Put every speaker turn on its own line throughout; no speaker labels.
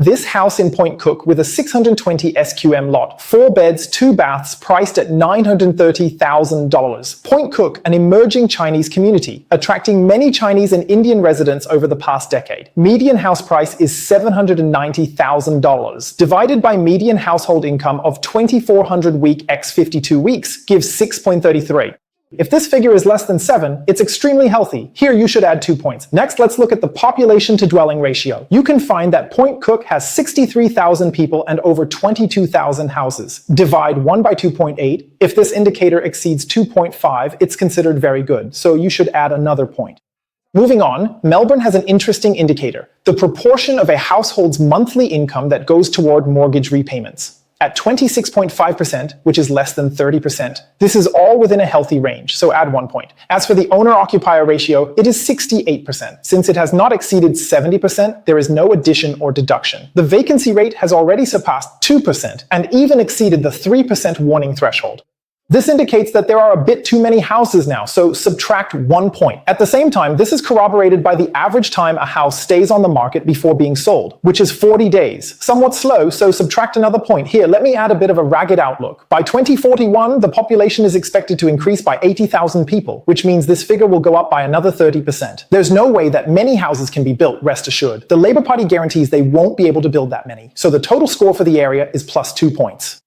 This house in Pointcook with a 620 SQM lot, 4 beds, 2 baths, priced at $930,000. Pointcook, an emerging Chinese community, attracting many Chinese and Indian residents over the past decade. Median house price is $790,000, divided by median household income of 2,400 week x 52 weeks gives 6.33. If this figure is less than 7, it's extremely healthy. Here you should add 2 points. Next, let's look at the population to dwelling ratio. You can find that Pointcook has 63,000 people and over 22,000 houses. Divide 1 by 2.8. If this indicator exceeds 2.5, it's considered very good, so you should add another point. Moving on, Melbourne has an interesting indicator, the proportion of a household's monthly income that goes toward mortgage repayments. At 26.5%, which is less than 30%. This is all within a healthy range, so add 1 point. As for the owner-occupier ratio, it is 68%. Since it has not exceeded 70%, there is no addition or deduction. The vacancy rate has already surpassed 2% and even exceeded the 3% warning threshold. This indicates that there are a bit too many houses now, so subtract 1 point. At the same time, this is corroborated by the average time a house stays on the market before being sold, which is 40 days. Somewhat slow, so subtract another point. Here, let me add a bit of a ragged outlook. By 2041, the population is expected to increase by 80,000 people, which means this figure will go up by another 30%. There's no way that many houses can be built, rest assured. The Labour Party guarantees they won't be able to build that many, so the total score for the area is plus 2 points.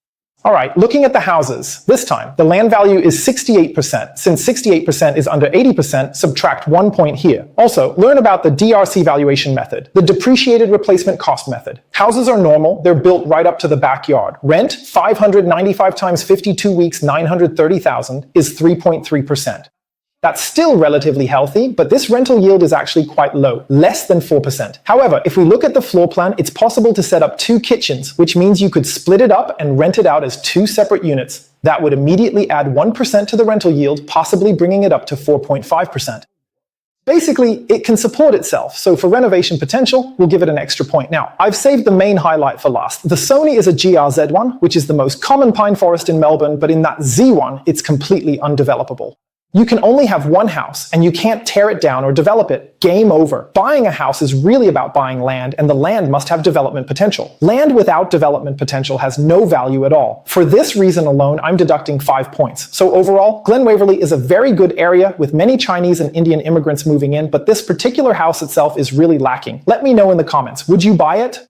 Alright, looking at the houses, this time, the land value is 68%. Since 68% is under 80%, subtract 1 point here. Also, learn about the DRC valuation method, the depreciated replacement cost method. Houses are normal, they're built right up to the backyard. Rent, 595 times 52 weeks, 930,000, is 3.3%. That's still relatively healthy, but this rental yield is actually quite low, less than 4%. However, if we look at the floor plan, it's possible to set up 2 kitchens, which means you could split it up and rent it out as 2 separate units. That would immediately add 1% to the rental yield, possibly bringing it up to 4.5%. Basically, it can support itself, so for renovation potential, we'll give it an extra point. Now, I've saved the main highlight for last. The Sony is a GRZ one, which is the most common pine forest in Melbourne, but in that Z one, it's completely undevelopable. You can only have one house, and you can't tear it down or develop it. Game over. Buying a house is really about buying land, and the land must have development potential. Land without development potential has no value at all. For this reason alone, I'm deducting 5 points. So overall, Glen Waverley is a very good area with many Chinese and Indian immigrants moving in, but this particular house itself is really lacking. Let me know in the comments. Would you buy it?